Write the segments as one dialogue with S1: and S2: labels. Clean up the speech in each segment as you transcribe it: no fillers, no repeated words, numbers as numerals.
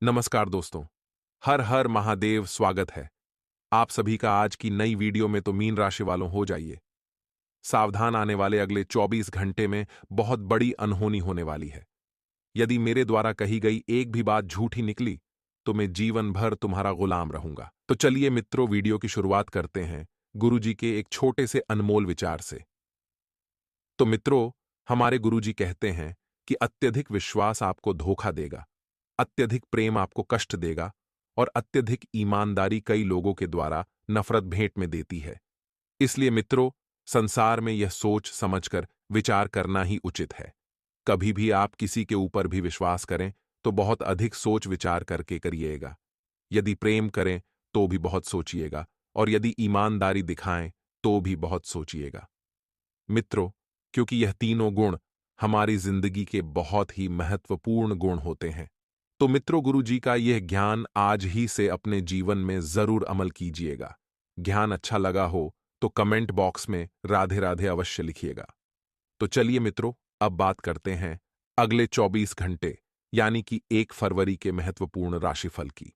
S1: नमस्कार दोस्तों। हर हर महादेव स्वागत है आप सभी का आज की नई वीडियो में। तो मीन राशि वालों हो जाइए सावधान, आने वाले अगले 24 घंटे में बहुत बड़ी अनहोनी होने वाली है। यदि मेरे द्वारा कही गई एक भी बात झूठी निकली तो मैं जीवन भर तुम्हारा गुलाम रहूंगा। तो चलिए मित्रों, वीडियो की शुरुआत करते हैं गुरुजी के एक छोटे से अनमोल विचार से। तो मित्रों, हमारे गुरुजी कहते हैं कि अत्यधिक विश्वास आपको धोखा देगा, अत्यधिक प्रेम आपको कष्ट देगा और अत्यधिक ईमानदारी कई लोगों के द्वारा नफरत भेंट में देती है। इसलिए मित्रों, संसार में यह सोच समझकर विचार करना ही उचित है। कभी भी आप किसी के ऊपर भी विश्वास करें तो बहुत अधिक सोच विचार करके करिएगा। यदि प्रेम करें तो भी बहुत सोचिएगा, और यदि ईमानदारी दिखाएं तो भी बहुत सोचिएगा मित्रों, क्योंकि यह तीनों गुण हमारी जिंदगी के बहुत ही महत्वपूर्ण गुण होते हैं। तो मित्रों, गुरु जी का यह ज्ञान आज ही से अपने जीवन में जरूर अमल कीजिएगा। ज्ञान अच्छा लगा हो तो कमेंट बॉक्स में राधे राधे अवश्य लिखिएगा। तो चलिए मित्रों, अब बात करते हैं अगले 24 घंटे यानी कि 1 फरवरी के महत्वपूर्ण राशिफल की।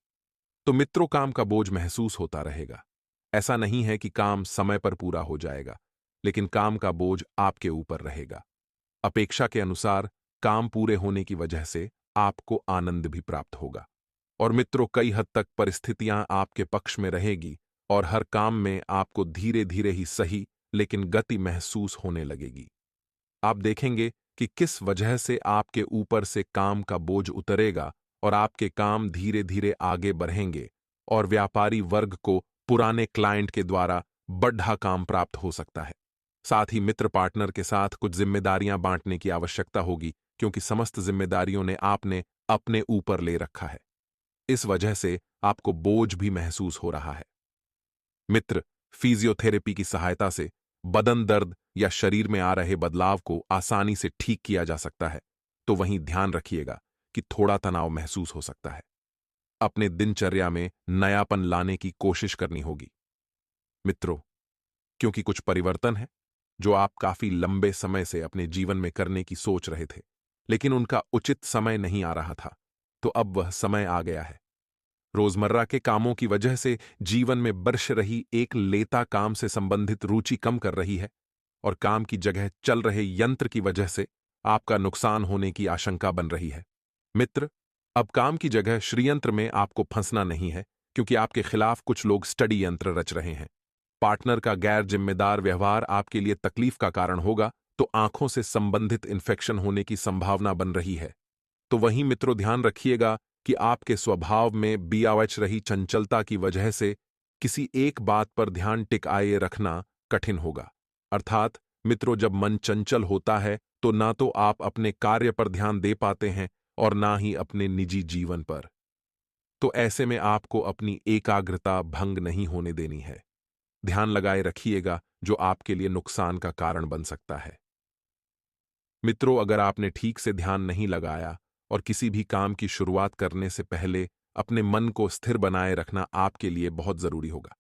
S1: तो मित्रों, काम का बोझ महसूस होता रहेगा। ऐसा नहीं है कि काम समय पर पूरा हो जाएगा, लेकिन काम का बोझ आपके ऊपर रहेगा। अपेक्षा के अनुसार काम पूरे होने की वजह से आपको आनंद भी प्राप्त होगा। और मित्रों, कई हद तक परिस्थितियां आपके पक्ष में रहेगी और हर काम में आपको धीरे धीरे ही सही लेकिन गति महसूस होने लगेगी। आप देखेंगे कि किस वजह से आपके ऊपर से काम का बोझ उतरेगा और आपके काम धीरे धीरे आगे बढ़ेंगे, और व्यापारी वर्ग को पुराने क्लाइंट के द्वारा बढ़ा काम प्राप्त हो सकता है। साथ ही मित्र पार्टनर के साथ कुछ जिम्मेदारियां बांटने की आवश्यकता होगी, क्योंकि समस्त जिम्मेदारियों ने आपने अपने ऊपर ले रखा है। इस वजह से आपको बोझ भी महसूस हो रहा है। मित्र, फिजियोथेरेपी की सहायता से बदन दर्द या शरीर में आ रहे बदलाव को आसानी से ठीक किया जा सकता है। तो वहीं ध्यान रखिएगा कि थोड़ा तनाव महसूस हो सकता है। अपने दिनचर्या में नयापन लाने की कोशिश करनी होगी मित्रों, क्योंकि कुछ परिवर्तन है जो आप काफी लंबे समय से अपने जीवन में करने की सोच रहे थे, लेकिन उनका उचित समय नहीं आ रहा था। तो अब वह समय आ गया है। रोजमर्रा के कामों की वजह से जीवन में बरस रही एक लेता काम से संबंधित रुचि कम कर रही है, और काम की जगह चल रहे यंत्र की वजह से आपका नुकसान होने की आशंका बन रही है। मित्र, अब काम की जगह श्रीयंत्र में आपको फंसना नहीं है, क्योंकि आपके खिलाफ कुछ लोग स्टडी यंत्र रच रहे हैं। पार्टनर का गैर जिम्मेदार व्यवहार आपके लिए तकलीफ का कारण होगा, तो आंखों से संबंधित इन्फेक्शन होने की संभावना बन रही है। तो वहीं मित्रों, ध्यान रखिएगा कि आपके स्वभाव में बियावच रही चंचलता की वजह से किसी एक बात पर ध्यान टिकाए रखना कठिन होगा। अर्थात मित्रों, जब मन चंचल होता है तो ना तो आप अपने कार्य पर ध्यान दे पाते हैं और ना ही अपने निजी जीवन पर। तो ऐसे में आपको अपनी एकाग्रता भंग नहीं होने देनी है। ध्यान लगाए रखिएगा, जो आपके लिए नुकसान का कारण बन सकता है। मित्रों, अगर आपने ठीक से ध्यान नहीं लगाया और किसी भी काम की शुरुआत करने से पहले अपने मन को स्थिर बनाए रखना आपके लिए बहुत जरूरी होगा।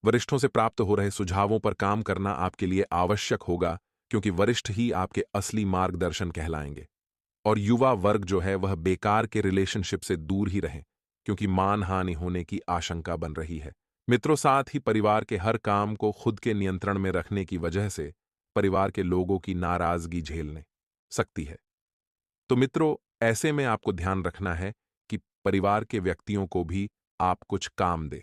S1: वरिष्ठों से प्राप्त हो रहे सुझावों पर काम करना आपके लिए आवश्यक होगा, क्योंकि वरिष्ठ ही आपके असली मार्गदर्शन कहलाएंगे। और युवा वर्ग जो है वह बेकार के रिलेशनशिप से दूर ही रहे, क्योंकि मानहानि होने की आशंका बन रही है। मित्रों, साथ ही परिवार के हर काम को खुद के नियंत्रण में रखने की वजह से परिवार के लोगों की नाराजगी झेलने सकती है। तो मित्रों, ऐसे में आपको ध्यान रखना है कि परिवार के व्यक्तियों को भी आप कुछ काम दें।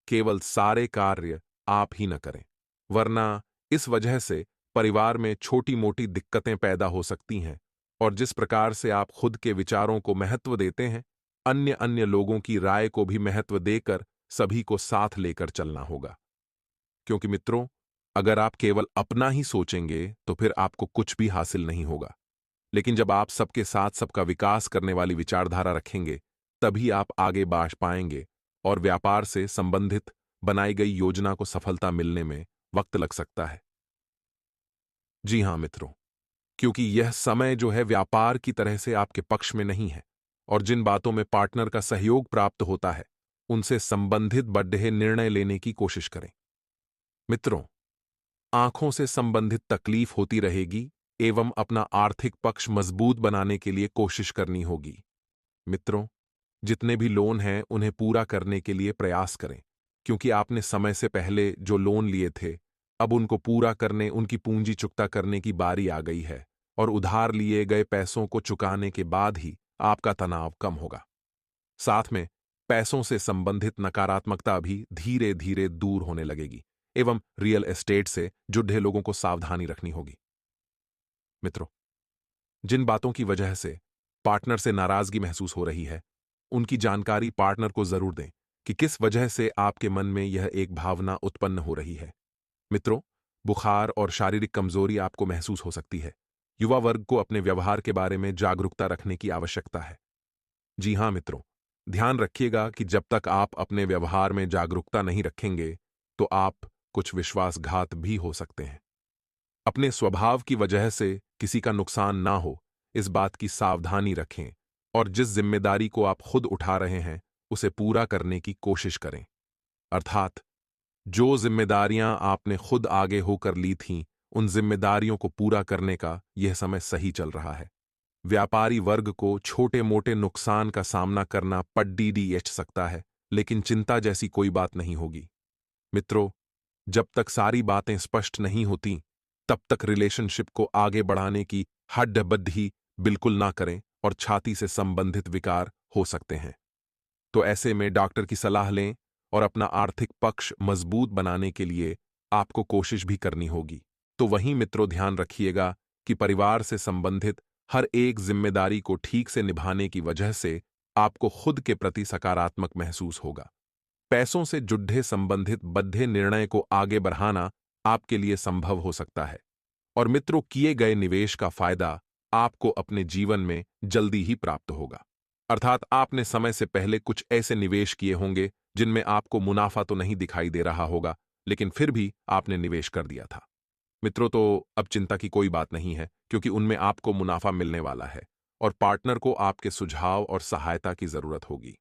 S1: केवल सारे कार्य आप ही न करें, वरना इस वजह से परिवार में छोटी मोटी दिक्कतें पैदा हो सकती हैं। और जिस प्रकार से आप खुद के विचारों को महत्व देते हैं, अन्य अन्य लोगों की राय को भी महत्व देकर सभी को साथ लेकर चलना होगा। क्योंकि मित्रों, अगर आप केवल अपना ही सोचेंगे तो फिर आपको कुछ भी हासिल नहीं होगा। लेकिन जब आप सबके साथ सबका विकास करने वाली विचारधारा रखेंगे, तभी आप आगे बढ़ पाएंगे, और व्यापार से संबंधित बनाई गई योजना को सफलता मिलने में वक्त लग सकता है। जी हां मित्रों, क्योंकि यह समय जो है व्यापार की तरह से आपके पक्ष में नहीं है, और जिन बातों में पार्टनर का सहयोग प्राप्त होता है उनसे संबंधित बड़े निर्णय लेने की कोशिश करें। मित्रों, आंखों से संबंधित तकलीफ होती रहेगी, एवं अपना आर्थिक पक्ष मजबूत बनाने के लिए कोशिश करनी होगी। मित्रों, जितने भी लोन हैं उन्हें पूरा करने के लिए प्रयास करें, क्योंकि आपने समय से पहले जो लोन लिए थे, अब उनको पूरा करने, उनकी पूंजी चुकता करने की बारी आ गई है और उधार लिए गए पैसों को चुकाने के बाद ही आपका तनाव कम होगा। साथ में पैसों से संबंधित नकारात्मकता भी धीरे धीरे दूर होने लगेगी एवं रियल एस्टेट से जुड़े लोगों को सावधानी रखनी होगी। मित्रों, जिन बातों की वजह से पार्टनर से नाराजगी महसूस हो रही है, उनकी जानकारी पार्टनर को जरूर दें कि किस वजह से आपके मन में यह एक भावना उत्पन्न हो रही है। मित्रों, बुखार और शारीरिक कमजोरी आपको महसूस हो सकती है। युवा वर्ग को अपने व्यवहार के बारे में जागरूकता रखने की आवश्यकता है। जी हां मित्रों, ध्यान रखिएगा कि जब तक आप अपने व्यवहार में जागरूकता नहीं रखेंगे, तो आप कुछ विश्वासघात भी हो सकते हैं। अपने स्वभाव की वजह से किसी का नुकसान ना हो, इस बात की सावधानी रखें और जिस जिम्मेदारी को आप खुद उठा रहे हैं, उसे पूरा करने की कोशिश करें। अर्थात जो जिम्मेदारियां आपने खुद आगे होकर ली थीं, उन जिम्मेदारियों को पूरा करने का यह समय सही चल रहा है। व्यापारी वर्ग को छोटे-मोटे नुकसान का सामना करना पड़ सकता है, लेकिन चिंता जैसी कोई बात नहीं होगी। मित्रों, जब तक सारी बातें स्पष्ट नहीं होती, तब तक रिलेशनशिप को आगे बढ़ाने की हड्डबड्डी बिल्कुल ना करें और छाती से संबंधित विकार हो सकते हैं। तो ऐसे में डॉक्टर की सलाह लें और अपना आर्थिक पक्ष मजबूत बनाने के लिए आपको कोशिश भी करनी होगी। तो वहीं मित्रों, ध्यान रखिएगा कि परिवार से संबंधित हर एक जिम्मेदारी को ठीक से निभाने की वजह से आपको खुद के प्रति सकारात्मक महसूस होगा। पैसों से जुड़े संबंधित बद्धे निर्णय को आगे बढ़ाना आपके लिए संभव हो सकता है और मित्रों, किए गए निवेश का फायदा आपको अपने जीवन में जल्दी ही प्राप्त होगा। अर्थात आपने समय से पहले कुछ ऐसे निवेश किए होंगे जिनमें आपको मुनाफा तो नहीं दिखाई दे रहा होगा, लेकिन फिर भी आपने निवेश कर दिया था। मित्रों, तो अब चिंता की कोई बात नहीं है, क्योंकि उनमें आपको मुनाफा मिलने वाला है और पार्टनर को आपके सुझाव और सहायता की जरूरत होगी।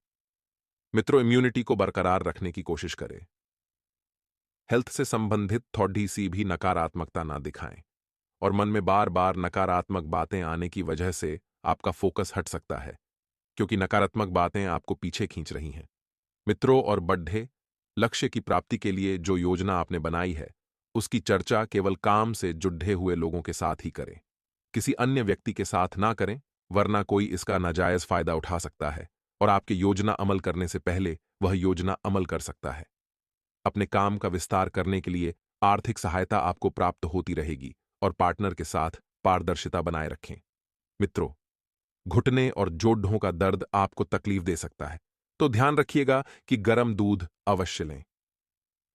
S1: मित्रों, इम्यूनिटी को बरकरार रखने की कोशिश करें। हेल्थ से संबंधित थोड़ी सी भी नकारात्मकता ना दिखाएं और मन में बार बार नकारात्मक बातें आने की वजह से आपका फोकस हट सकता है, क्योंकि नकारात्मक बातें आपको पीछे खींच रही हैं। मित्रों और बढ़े लक्ष्य की प्राप्ति के लिए जो योजना आपने बनाई है, उसकी चर्चा केवल काम से जुड़े हुए लोगों के साथ ही करें। किसी अन्य व्यक्ति के साथ ना करें, वरना कोई इसका नाजायज फायदा उठा सकता है और आपकी योजना अमल करने से पहले वह योजना अमल कर सकता है। अपने काम का विस्तार करने के लिए आर्थिक सहायता आपको प्राप्त होती रहेगी और पार्टनर के साथ पारदर्शिता बनाए रखें। मित्रों, घुटने और जोड़ों का दर्द आपको तकलीफ दे सकता है, तो ध्यान रखिएगा कि गर्म दूध अवश्य लें।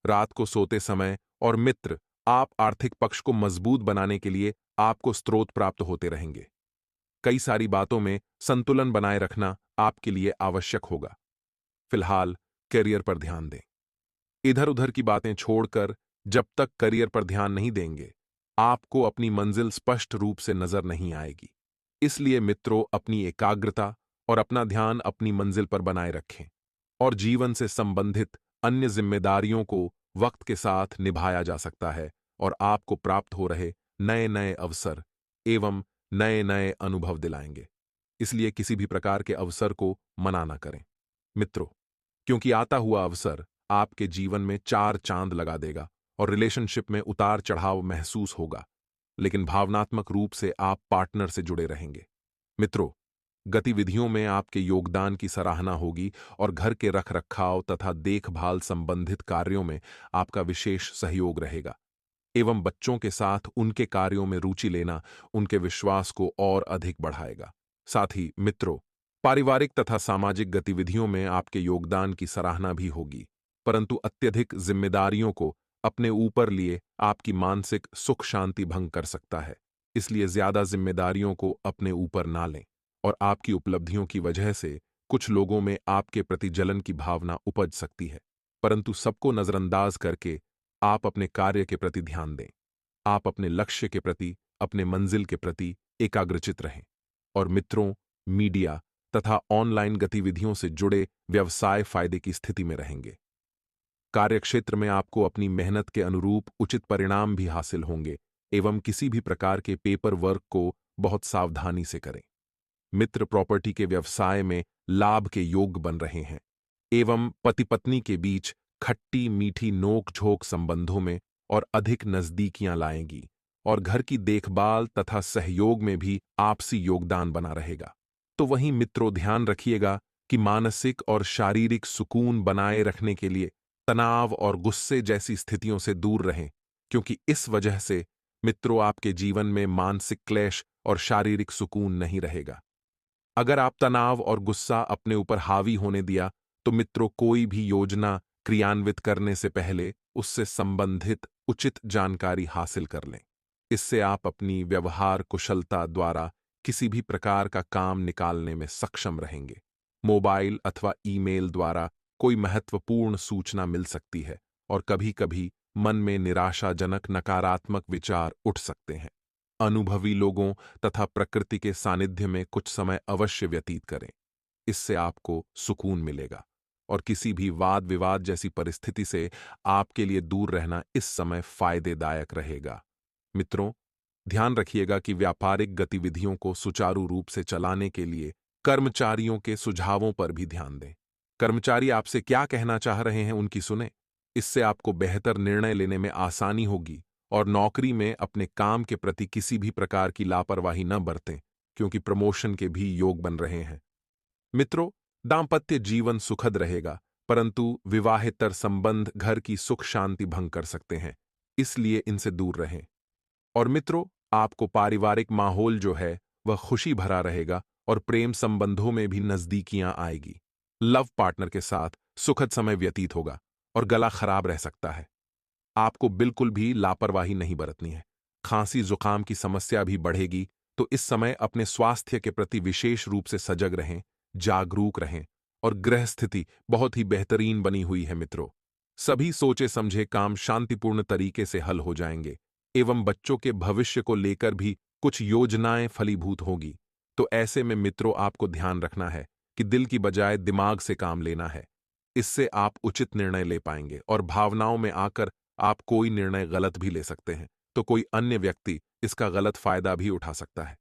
S1: रात को सोते समय और मित्र, आप आर्थिक पक्ष को मजबूत बनाने के लिए आपको स्रोत प्राप्त होते रहेंगे। कई सारी बातों में संतुलन बनाए रखना आपके लिए आवश्यक होगा। फिलहाल करियर पर ध्यान दें। इधर उधर की बातें छोड़कर जब तक करियर पर ध्यान नहीं देंगे, आपको अपनी मंजिल स्पष्ट रूप से नजर नहीं आएगी। इसलिए मित्रों, अपनी एकाग्रता और अपना ध्यान अपनी मंजिल पर बनाए रखें और जीवन से संबंधित अन्य जिम्मेदारियों को वक्त के साथ निभाया जा सकता है और आपको प्राप्त हो रहे नए नए अवसर एवं नए नए अनुभव दिलाएंगे। इसलिए किसी भी प्रकार के अवसर को मना ना करें मित्रों, क्योंकि आता हुआ अवसर आपके जीवन में चार चांद लगा देगा और रिलेशनशिप में उतार चढ़ाव महसूस होगा, लेकिन भावनात्मक रूप से आप पार्टनर से जुड़े रहेंगे। मित्रों, गतिविधियों में आपके योगदान की सराहना होगी और घर के रखरखाव तथा देखभाल संबंधित कार्यों में आपका विशेष सहयोग रहेगा एवं बच्चों के साथ उनके कार्यों में रुचि लेना उनके विश्वास को और अधिक बढ़ाएगा। साथ ही मित्रों, पारिवारिक तथा सामाजिक गतिविधियों में आपके योगदान की सराहना भी होगी, परंतु अत्यधिक जिम्मेदारियों को अपने ऊपर लिए आपकी मानसिक सुख शांति भंग कर सकता है। इसलिए ज्यादा जिम्मेदारियों को अपने ऊपर ना लें और आपकी उपलब्धियों की वजह से कुछ लोगों में आपके प्रति जलन की भावना उपज सकती है, परंतु सबको नजरअंदाज करके आप अपने कार्य के प्रति ध्यान दें। आप अपने लक्ष्य के प्रति, अपने मंजिल के प्रति एकाग्रचित रहें और मित्रों, मीडिया तथा ऑनलाइन गतिविधियों से जुड़े व्यवसाय फायदे की स्थिति में रहेंगे। कार्यक्षेत्र में आपको अपनी मेहनत के अनुरूप उचित परिणाम भी हासिल होंगे एवं किसी भी प्रकार के पेपर वर्क को बहुत सावधानी से करें। मित्र प्रॉपर्टी के व्यवसाय में लाभ के योग बन रहे हैं। एवं पति पत्नी के बीच खट्टी मीठी नोक झोंक संबंधों में और अधिक नजदीकियां लाएंगी और घर की देखभाल तथा सहयोग में भी आपसी योगदान बना रहेगा। तो वहीं मित्रों, ध्यान रखिएगा कि मानसिक और शारीरिक सुकून बनाए रखने के लिए तनाव और गुस्से जैसी स्थितियों से दूर रहें, क्योंकि इस वजह से मित्रों आपके जीवन में मानसिक क्लेश और शारीरिक सुकून नहीं रहेगा। अगर आप तनाव और गुस्सा अपने ऊपर हावी होने दिया तो मित्रों, कोई भी योजना क्रियान्वित करने से पहले उससे संबंधित उचित जानकारी हासिल कर लें। इससे आप अपनी व्यवहार कुशलता द्वारा किसी भी प्रकार का काम निकालने में सक्षम रहेंगे। मोबाइल अथवा ईमेल द्वारा कोई महत्वपूर्ण सूचना मिल सकती है और कभी-कभी मन में निराशाजनक नकारात्मक विचार उठ सकते हैं। अनुभवी लोगों तथा प्रकृति के सानिध्य में कुछ समय अवश्य व्यतीत करें। इससे आपको सुकून मिलेगा और किसी भी वाद विवाद जैसी परिस्थिति से आपके लिए दूर रहना इस समय फायदेदायक रहेगा। मित्रों, ध्यान रखिएगा कि व्यापारिक गतिविधियों को सुचारू रूप से चलाने के लिए कर्मचारियों के सुझावों पर भी ध्यान दें। कर्मचारी आपसे क्या कहना चाह रहे हैं, उनकी सुने। इससे आपको बेहतर निर्णय लेने में आसानी होगी और नौकरी में अपने काम के प्रति किसी भी प्रकार की लापरवाही न बरतें, क्योंकि प्रमोशन के भी योग बन रहे हैं। मित्रों, दांपत्य जीवन सुखद रहेगा, परंतु विवाहेतर संबंध घर की सुख शांति भंग कर सकते हैं, इसलिए इनसे दूर रहें। और मित्रों, आपको पारिवारिक माहौल जो है वह खुशी भरा रहेगा और प्रेम संबंधों में भी नजदीकियां आएगी। लव पार्टनर के साथ सुखद समय व्यतीत होगा और गला खराब रह सकता है। आपको बिल्कुल भी लापरवाही नहीं बरतनी है। खांसी जुकाम की समस्या भी बढ़ेगी, तो इस समय अपने स्वास्थ्य के प्रति विशेष रूप से सजग रहें, जागरूक रहें। और गृह स्थिति बहुत ही बेहतरीन बनी हुई है मित्रों। सभी सोचे समझे काम शांतिपूर्ण तरीके से हल हो जाएंगे एवं बच्चों के भविष्य को लेकर भी कुछ योजनाएं फलीभूत होगी। तो ऐसे में मित्रों, आपको ध्यान रखना है कि दिल की बजाय दिमाग से काम लेना है। इससे आप उचित निर्णय ले पाएंगे और भावनाओं में आकर आप कोई निर्णय गलत भी ले सकते हैं, तो कोई अन्य व्यक्ति इसका गलत फायदा भी उठा सकता है।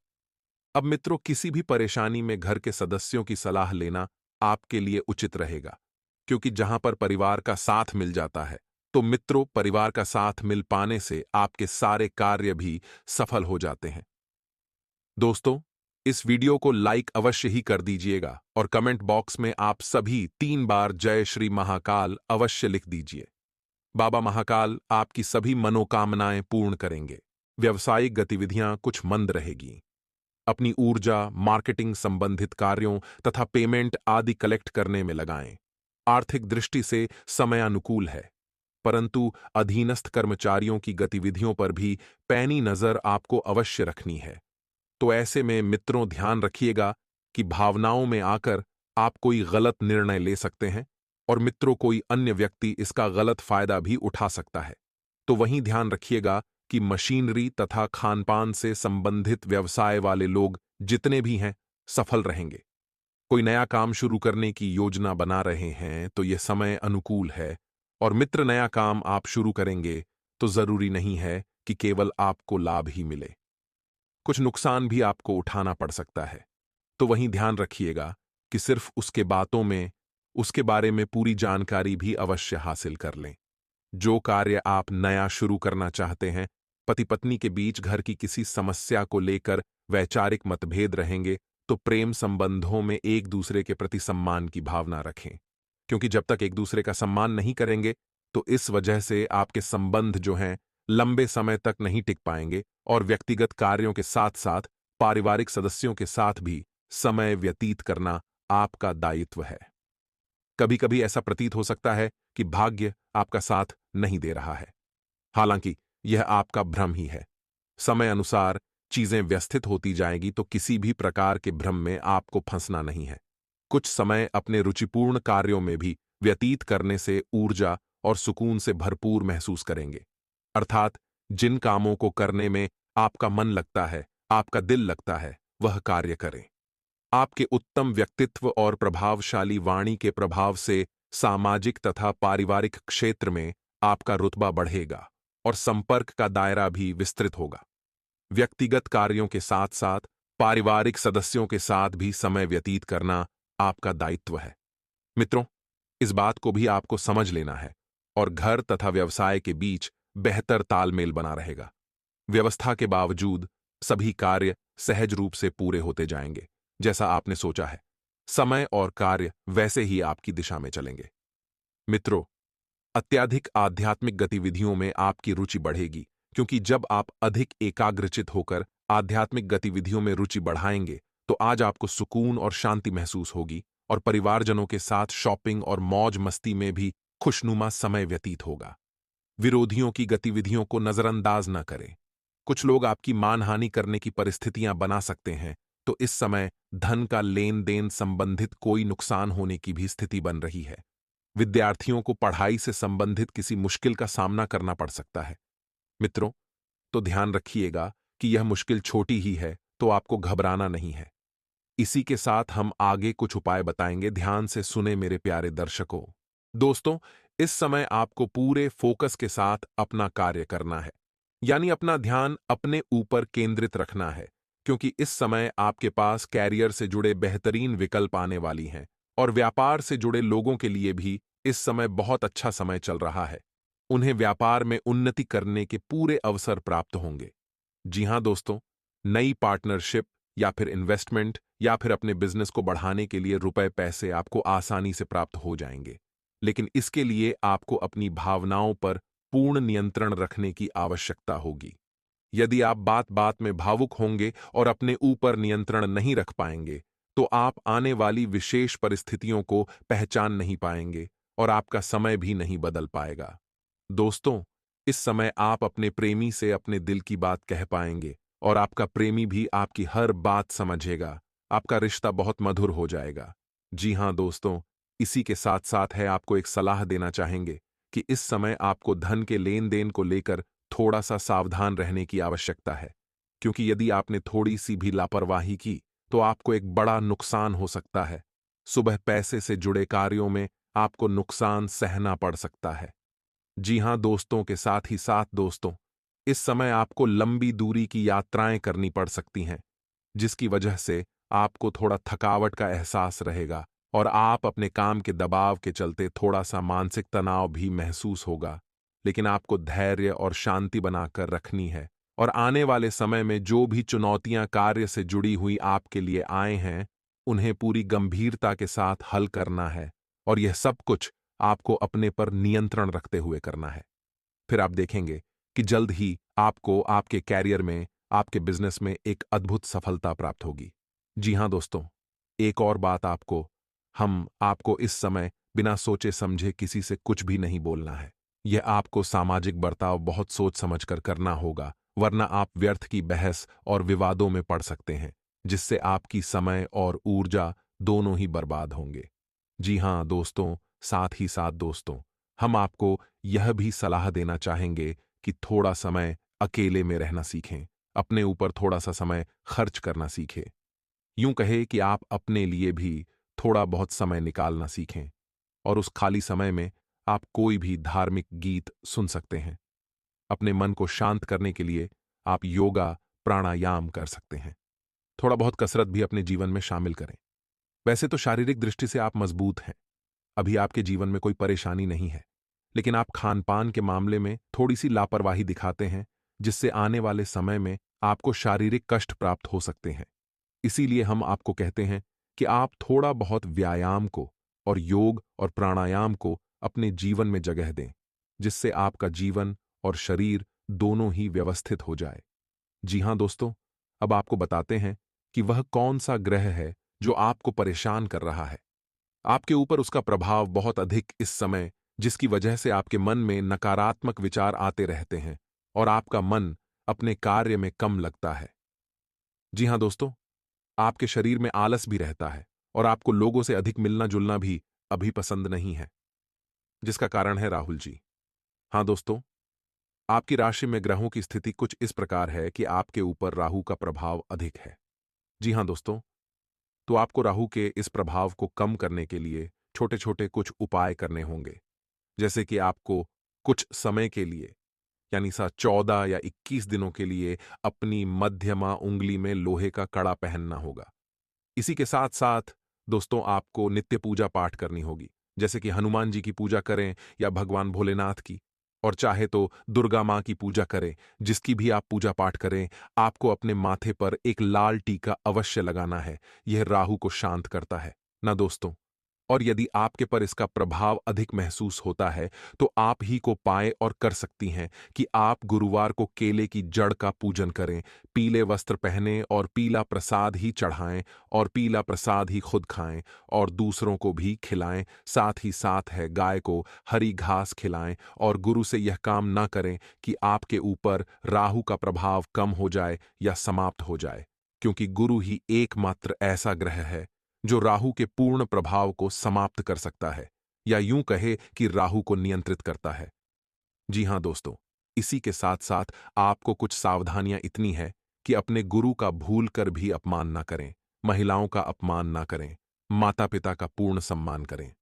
S1: अब मित्रों, किसी भी परेशानी में घर के सदस्यों की सलाह लेना आपके लिए उचित रहेगा, क्योंकि जहां पर परिवार का साथ मिल जाता है, तो मित्रों, परिवार का साथ मिल पाने से आपके सारे कार्य भी सफल हो जाते हैं। दोस्तों, इस वीडियो को लाइक अवश्य ही कर दीजिएगा और कमेंट बॉक्स में आप सभी 3 बार जय श्री महाकाल अवश्य लिख दीजिए। बाबा महाकाल आपकी सभी मनोकामनाएं पूर्ण करेंगे। व्यावसायिक गतिविधियां कुछ मंद रहेगी। अपनी ऊर्जा मार्केटिंग संबंधित कार्यों तथा पेमेंट आदि कलेक्ट करने में लगाएं। आर्थिक दृष्टि से समय अनुकूल है, परंतु अधीनस्थ कर्मचारियों की गतिविधियों पर भी पैनी नजर आपको अवश्य रखनी है। तो ऐसे में मित्रों, ध्यान रखिएगा कि भावनाओं में आकर आप कोई गलत निर्णय ले सकते हैं और मित्रों, कोई अन्य व्यक्ति इसका गलत फायदा भी उठा सकता है। तो वहीं ध्यान रखिएगा कि मशीनरी तथा खानपान से संबंधित व्यवसाय वाले लोग जितने भी हैं, सफल रहेंगे। कोई नया काम शुरू करने की योजना बना रहे हैं तो यह समय अनुकूल है। और मित्र, नया काम आप शुरू करेंगे तो जरूरी नहीं है कि केवल आपको लाभ ही मिले, कुछ नुकसान भी आपको उठाना पड़ सकता है। तो वहीं ध्यान रखिएगा कि सिर्फ उसके बारे में पूरी जानकारी भी अवश्य हासिल कर लें। जो कार्य आप नया शुरू करना चाहते हैं, पति पत्नी के बीच घर की किसी समस्या को लेकर वैचारिक मतभेद रहेंगे, तो प्रेम संबंधों में एक दूसरे के प्रति सम्मान की भावना रखें, क्योंकि जब तक एक दूसरे का सम्मान नहीं करेंगे तो इस वजह से आपके संबंध जो हैं लंबे समय तक नहीं टिक पाएंगे और व्यक्तिगत कार्यों के साथ साथ पारिवारिक सदस्यों के साथ भी समय व्यतीत करना आपका दायित्व है। कभी कभी ऐसा प्रतीत हो सकता है कि भाग्य आपका साथ नहीं दे रहा है, हालांकि यह आपका भ्रम ही है। समय अनुसार चीजें व्यवस्थित होती जाएगी, तो किसी भी प्रकार के भ्रम में आपको फंसना नहीं है। कुछ समय अपने रुचिपूर्ण कार्यों में भी व्यतीत करने से ऊर्जा और सुकून से भरपूर महसूस करेंगे। अर्थात जिन कामों को करने में आपका मन लगता है, आपका दिल लगता है, वह कार्य करें। आपके उत्तम व्यक्तित्व और प्रभावशाली वाणी के प्रभाव से सामाजिक तथा पारिवारिक क्षेत्र में आपका रुतबा बढ़ेगा और संपर्क का दायरा भी विस्तृत होगा। व्यक्तिगत कार्यों के साथ साथ पारिवारिक सदस्यों के साथ भी समय व्यतीत करना आपका दायित्व है। मित्रों, इस बात को भी आपको समझ लेना है और घर तथा व्यवसाय के बीच बेहतर तालमेल बना रहेगा। व्यवस्था के बावजूद सभी कार्य सहज रूप से पूरे होते जाएंगे, जैसा आपने सोचा है। समय और कार्य वैसे ही आपकी दिशा में चलेंगे। मित्रों, अत्याधिक आध्यात्मिक गतिविधियों में आपकी रुचि बढ़ेगी, क्योंकि जब आप अधिक एकाग्रचित होकर आध्यात्मिक गतिविधियों में रुचि बढ़ाएंगे, तो आज आपको सुकून और शांति महसूस होगी और परिवारजनों के साथ शॉपिंग और मौज मस्ती में भी खुशनुमा समय व्यतीत होगा। विरोधियों की गतिविधियों को नजरअंदाज न करें। कुछ लोग आपकी मानहानि करने की परिस्थितियां बना सकते हैं, तो इस समय धन का लेन देन संबंधित कोई नुकसान होने की भी स्थिति बन रही है। विद्यार्थियों को पढ़ाई से संबंधित किसी मुश्किल का सामना करना पड़ सकता है। मित्रों, तो ध्यान रखिएगा कि यह मुश्किल छोटी ही है, तो आपको घबराना नहीं है। इसी के साथ हम आगे कुछ उपाय बताएंगे, ध्यान से सुने मेरे प्यारे दर्शकों। दोस्तों, इस समय आपको पूरे फोकस के साथ अपना कार्य करना है, यानी अपना ध्यान अपने ऊपर केंद्रित रखना है, क्योंकि इस समय आपके पास कैरियर से जुड़े बेहतरीन विकल्प आने वाली हैं और व्यापार से जुड़े लोगों के लिए भी इस समय बहुत अच्छा समय चल रहा है। उन्हें व्यापार में उन्नति करने के पूरे अवसर प्राप्त होंगे। जी हां दोस्तों, नई पार्टनरशिप या फिर इन्वेस्टमेंट या फिर अपने बिजनेस को बढ़ाने के लिए रुपए पैसे आपको आसानी से प्राप्त हो जाएंगे। लेकिन इसके लिए आपको अपनी भावनाओं पर पूर्ण नियंत्रण रखने की आवश्यकता होगी। यदि आप बात बात में भावुक होंगे और अपने ऊपर नियंत्रण नहीं रख पाएंगे, तो आप आने वाली विशेष परिस्थितियों को पहचान नहीं पाएंगे और आपका समय भी नहीं बदल पाएगा। दोस्तों, इस समय आप अपने प्रेमी से अपने दिल की बात कह पाएंगे और आपका प्रेमी भी आपकी हर बात समझेगा। आपका रिश्ता बहुत मधुर हो जाएगा। जी हां दोस्तों, इसी के साथ साथ है आपको एक सलाह देना चाहेंगे कि इस समय आपको धन के लेन देन को लेकर थोड़ा सा सावधान रहने की आवश्यकता है, क्योंकि यदि आपने थोड़ी सी भी लापरवाही की तो आपको एक बड़ा नुकसान हो सकता है। सुबह पैसे से जुड़े कार्यों में आपको नुकसान सहना पड़ सकता है। जी हां दोस्तों, के साथ ही साथ दोस्तों, इस समय आपको लंबी दूरी की यात्राएं करनी पड़ सकती हैं, जिसकी वजह से आपको थोड़ा थकावट का एहसास रहेगा और आप अपने काम के दबाव के चलते थोड़ा सा मानसिक तनाव भी महसूस होगा। लेकिन आपको धैर्य और शांति बनाकर रखनी है और आने वाले समय में जो भी चुनौतियां कार्य से जुड़ी हुई आपके लिए आए हैं, उन्हें पूरी गंभीरता के साथ हल करना है और यह सब कुछ आपको अपने पर नियंत्रण रखते हुए करना है। फिर आप देखेंगे कि जल्द ही आपको आपके कैरियर में, आपके बिजनेस में एक अद्भुत सफलता प्राप्त होगी। जी हां दोस्तों, एक और बात हम आपको इस समय बिना सोचे समझे किसी से कुछ भी नहीं बोलना है। यह आपको सामाजिक बर्ताव बहुत सोच समझकर करना होगा, वरना आप व्यर्थ की बहस और विवादों में पड़ सकते हैं, जिससे आपकी समय और ऊर्जा दोनों ही बर्बाद होंगे। जी हां दोस्तों, साथ ही साथ दोस्तों, हम आपको यह भी सलाह देना चाहेंगे कि थोड़ा समय अकेले में रहना सीखें, अपने ऊपर थोड़ा सा समय खर्च करना सीखें। यूं कहे कि आप अपने लिए भी थोड़ा बहुत समय निकालना सीखें और उस खाली समय में आप कोई भी धार्मिक गीत सुन सकते हैं। अपने मन को शांत करने के लिए आप योगा, प्राणायाम कर सकते हैं। थोड़ा बहुत कसरत भी अपने जीवन में शामिल करें। वैसे तो शारीरिक दृष्टि से आप मजबूत हैं, अभी आपके जीवन में कोई परेशानी नहीं है, लेकिन आप खान-पान के मामले में थोड़ी-सी लापरवाही दिखाते हैं, जिससे आने वाले समय में आपको शारीरिक कष्ट प्राप्त हो सकते हैं। इसीलिए हम आपको कहते हैं कि आप थोड़ा बहुत व्यायाम को और योग और प्राणायाम को अपने जीवन में जगह दें, जिससे आपका जीवन और शरीर दोनों ही व्यवस्थित हो जाए। जी हां दोस्तों, अब आपको बताते हैं कि वह कौन सा ग्रह है जो आपको परेशान कर रहा है। आपके ऊपर उसका प्रभाव बहुत अधिक इस समय, जिसकी वजह से आपके मन में नकारात्मक विचार आते रहते हैं और आपका मन अपने कार्य में कम लगता है। जी हां दोस्तों, आपके शरीर में आलस भी रहता है और आपको लोगों से अधिक मिलना जुलना भी अभी पसंद नहीं है, जिसका कारण है राहुल जी। हां दोस्तों, आपकी राशि में ग्रहों की स्थिति कुछ इस प्रकार है कि आपके ऊपर राहु का प्रभाव अधिक है। जी हां दोस्तों, तो आपको राहु के इस प्रभाव को कम करने के लिए छोटे छोटे कुछ उपाय करने होंगे। जैसे कि आपको कुछ समय के लिए, यानी 14 या 21 दिनों के लिए अपनी मध्यमा उंगली में लोहे का कड़ा पहनना होगा। इसी के साथ साथ दोस्तों, आपको नित्य पूजा पाठ करनी होगी, जैसे कि हनुमान जी की पूजा करें या भगवान भोलेनाथ की। और चाहे तो दुर्गा माँ की पूजा करें, जिसकी भी आप पूजा पाठ करें, आपको अपने माथे पर एक लाल टीका अवश्य लगाना है। यह राहु को शांत करता है ना दोस्तों। और यदि आपके पर इसका प्रभाव अधिक महसूस होता है, तो आप ही को पाएं और कर सकती हैं कि आप गुरुवार को केले की जड़ का पूजन करें, पीले वस्त्र पहनें और पीला प्रसाद ही चढ़ाएं और पीला प्रसाद ही खुद खाएं और दूसरों को भी खिलाएं। साथ ही साथ है गाय को हरी घास खिलाएं और गुरु से यह काम ना करें कि आपके ऊपर राहु का प्रभाव कम हो जाए या समाप्त हो जाए, क्योंकि गुरु ही एकमात्र ऐसा ग्रह है जो राहु के पूर्ण प्रभाव को समाप्त कर सकता है, या यूं कहे कि राहु को नियंत्रित करता है। जी हां दोस्तों, इसी के साथ साथ आपको कुछ सावधानियां इतनी है कि अपने गुरु का भूल कर भी अपमान ना करें, महिलाओं का अपमान ना करें, माता पिता का पूर्ण सम्मान करें।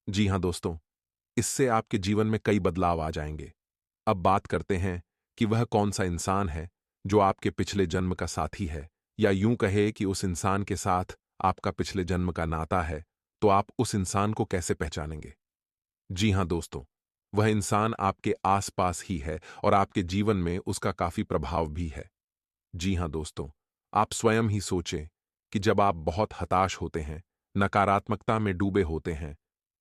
S1: जी हां दोस्तों, इससे आपके जीवन में कई बदलाव आ जाएंगे। अब बात करते हैं कि वह कौन सा इंसान है जो आपके पिछले जन्म का साथी है, या यूं कहे कि उस इंसान के साथ आपका पिछले जन्म का नाता है। तो आप उस इंसान को कैसे पहचानेंगे? जी हां दोस्तों, वह इंसान आपके आसपास ही है और आपके जीवन में उसका काफी प्रभाव भी है। जी हां दोस्तों, आप स्वयं ही सोचें कि जब आप बहुत हताश होते हैं, नकारात्मकता में डूबे होते हैं,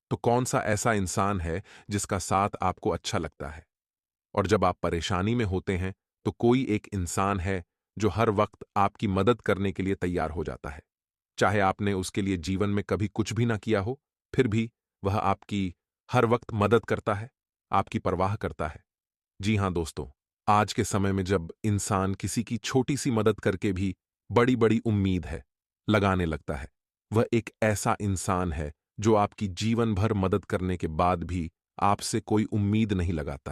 S1: तो कौन सा ऐसा इंसान है जिसका साथ आपको अच्छा लगता है? और जब आप परेशानी में होते हैं, तो कोई एक इंसान है जो हर वक्त आपकी मदद करने के लिए तैयार हो जाता है। चाहे आपने उसके लिए जीवन में कभी कुछ भी ना किया हो, फिर भी वह आपकी हर वक्त मदद करता है, आपकी परवाह करता है। जी हां दोस्तों, आज के समय में जब इंसान किसी की छोटी सी मदद करके भी बड़ी-बड़ी उम्मीद है लगाने लगता है, वह एक ऐसा इंसान है जो आपकी जीवन भर मदद करने के बाद भी आपसे कोई उम्मीद नहीं लगाता है।